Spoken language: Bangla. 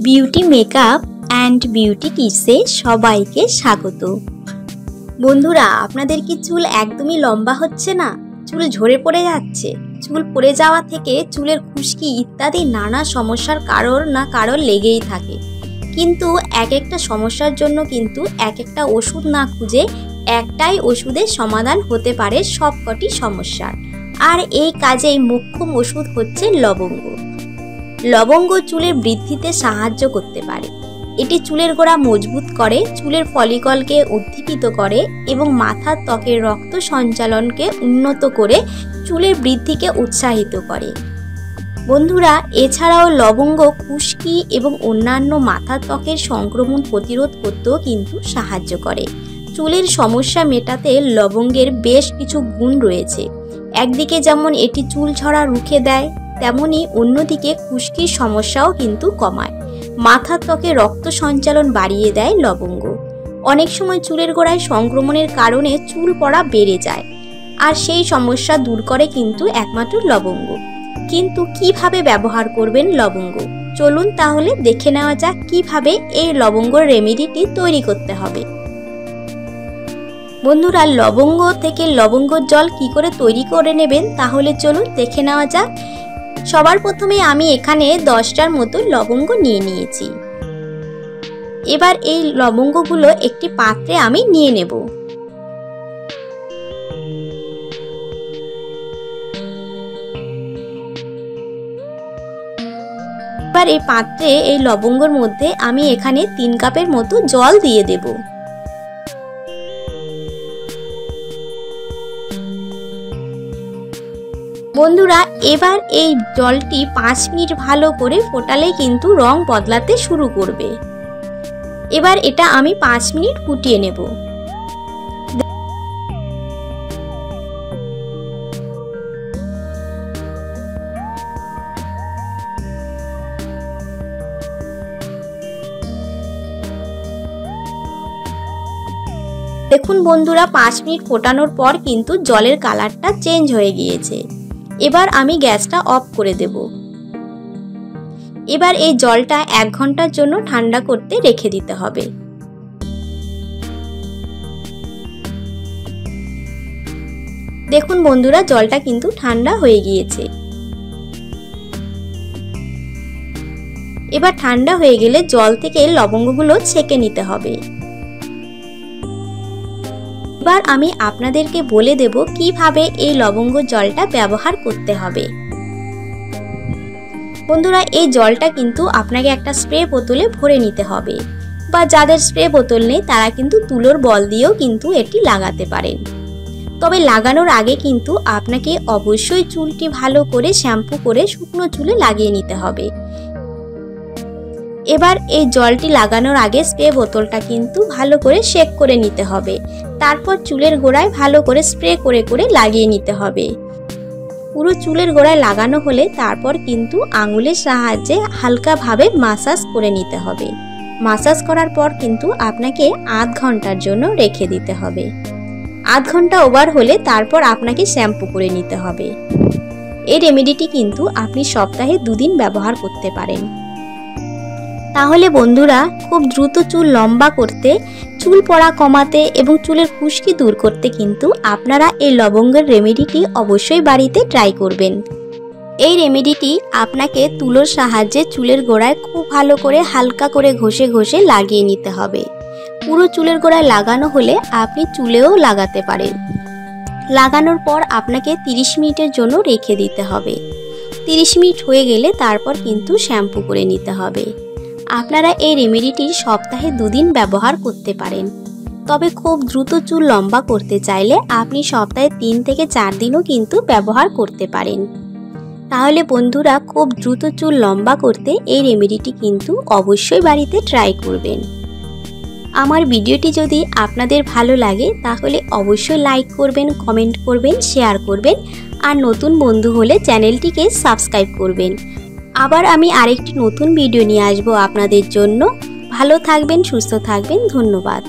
বিউটি মেকআপ অ্যান্ড বিউটি টিপসে সবাইকে স্বাগত। বন্ধুরা, আপনাদের কি চুল একদমই লম্বা হচ্ছে না? চুল ঝরে পড়ে যাচ্ছে? চুল পড়ে যাওয়া থেকে চুলের খুশকি ইত্যাদি নানা সমস্যার কারণ লেগেই থাকে, কিন্তু এক একটা সমস্যার জন্য কিন্তু এক একটা ওষুধ না খুঁজে একটাই ওষুধের সমাধান হতে পারে সবকটি সমস্যার। আর এই কাজেই মোক্ষম ওষুধ হচ্ছে লবঙ্গ। লবঙ্গ চুলের বৃদ্ধিতে সাহায্য করতে পারে। এটি চুলের গোড়া মজবুত করে, চুলের ফলিকলকে উদ্দীপিত করে এবং মাথার ত্বকের রক্ত সঞ্চালনকে উন্নত করে চুলের বৃদ্ধিকে উৎসাহিত করে। বন্ধুরা, এছাড়াও লবঙ্গ খুশকি এবং অন্যান্য মাথার ত্বকের সংক্রমণ প্রতিরোধ করতেও কিন্তু সাহায্য করে। চুলের সমস্যা মেটাতে লবঙ্গের বেশ কিছু গুণ রয়েছে। একদিকে যেমন এটি চুল ঝরা রুখে দেয়, তেমনি অন্যদিকে খুশকির সমস্যাও কিন্তু কমায়। মাথার ত্বকে রক্ত সঞ্চালন বাড়িয়ে দেয় লবঙ্গ। অনেক সময় চুলের গোড়ায় সংক্রমণের কারণে চুল পড়া বেড়ে যায়, আর সেই সমস্যা দূর করে কিন্তু একমাত্র লবঙ্গ। কিন্তু কিভাবে ব্যবহার করবেন লবঙ্গ? চলুন তাহলে দেখে নেওয়া যাক কিভাবে এই লবঙ্গ রেমেডিটি তৈরি করতে হবে। বন্ধুরা, লবঙ্গ থেকে লবঙ্গ জল কি করে তৈরি করে নেবেন তাহলে চলুন দেখে নেওয়া যাক। সবার প্রথমে আমি এখানে 10টার মতো লবঙ্গ নিয়ে নিয়েছি। এবার এই লবঙ্গগুলো একটি পাত্রে আমি নিয়ে নেব। এবার এই পাত্রে এই লবঙ্গের মধ্যে আমি এখানে 3 কাপের মতো জল দিয়ে দেব। বন্ধুরা, এবার এই জলটি 5 মিনিট ভালো করে ফোটালে কিন্তু রং বদলাতে শুরু করবে। এবার এটা আমি 5 মিনিট ফুটিয়ে নেব। দেখুন বন্ধুরা, 5 মিনিট ফোটানোর পর কিন্তু জলের কালারটা চেঞ্জ হয়ে গিয়েছে। এবার আমি গ্যাসটা অফ করে দেব। এবার এই জলটা 1 ঘন্টার জন্য ঠান্ডা করতে রেখে দিতে হবে। দেখুন বন্ধুরা, জলটা কিন্তু ঠান্ডা হয়ে গিয়েছে। এবার ঠান্ডা হয়ে গেলে জল থেকে লবঙ্গগুলো ছেঁকে নিতে হবে। এবার আমি আপনাদেরকে বলে দেব কিভাবে এই লবঙ্গ জলটা ব্যবহার করতে হবে। বন্ধুরা, এই জলটা কিন্তু আপনাকে একটা স্প্রে বোতলে ভরে নিতে হবে, বা যাদের স্প্রে বোতল নেই তারা কিন্তু তুলোর বল দিয়েও কিন্তু এটি লাগাতে পারেন। তবে লাগানোর আগে কিন্তু আপনাকে অবশ্যই চুলটি ভালো করে শ্যাম্পু করে শুকনো চুলে লাগিয়ে নিতে হবে। এবার এই জলটি লাগানোর আগে স্প্রে বোতলটা কিন্তু ভালো করে শেক করে নিতে হবে। তারপর চুলের গোড়ায় ভালো করে স্প্রে করে করে লাগিয়ে নিতে হবে। পুরো চুলের গোড়ায় লাগানো হলে তারপর কিন্তু আঙুলের সাহায্যে হালকাভাবে মাসাজ করে নিতে হবে। মাসাজ করার পর কিন্তু আপনাকে আধ ঘন্টার জন্য রেখে দিতে হবে। আধ ঘন্টা ওভার হলে তারপর আপনাকে শ্যাম্পু করে নিতে হবে। এই রেমেডিটি কিন্তু আপনি সপ্তাহে 2 দিন ব্যবহার করতে পারেন। তাহলে বন্ধুরা, খুব দ্রুত চুল লম্বা করতে, চুল পড়া কমাতে এবং চুলের খুশকি দূর করতে কিন্তু আপনারা এই লবঙ্গের রেমেডিটি অবশ্যই বাড়িতে ট্রাই করবেন। এই রেমেডিটি আপনাকে তুলোর সাহায্যে চুলের গোড়ায় খুব ভালো করে হালকা করে ঘষে ঘষে লাগিয়ে নিতে হবে। পুরো চুলের গোড়ায় লাগানো হলে আপনি চুলেও লাগাতে পারেন। লাগানোর পর আপনাকে 30 মিনিটের জন্য রেখে দিতে হবে। 30 মিনিট হয়ে গেলে তারপর কিন্তু শ্যাম্পু করে নিতে হবে। আপনারা এই রেমেডিটি সপ্তাহে 2 দিন ব্যবহার করতে পারেন। তবে খুব দ্রুত চুল লম্বা করতে চাইলে আপনি সপ্তাহে 3 থেকে 4 দিনও কিন্তু ব্যবহার করতে পারেন। তাহলে বন্ধুরা, খুব দ্রুত চুল লম্বা করতে এই রেমেডিটি কিন্তু অবশ্যই বাড়িতে ট্রাই করবেন। আমার ভিডিওটি যদি আপনাদের ভালো লাগে তাহলে অবশ্যই লাইক করবেন, কমেন্ট করবেন, শেয়ার করবেন, আর নতুন বন্ধু হলে চ্যানেলটিকে সাবস্ক্রাইব করবেন। আবার আমি আরেকটি নতুন ভিডিও নিয়ে আসবো আপনাদের জন্য। ভালো থাকবেন, সুস্থ থাকবেন। ধন্যবাদ।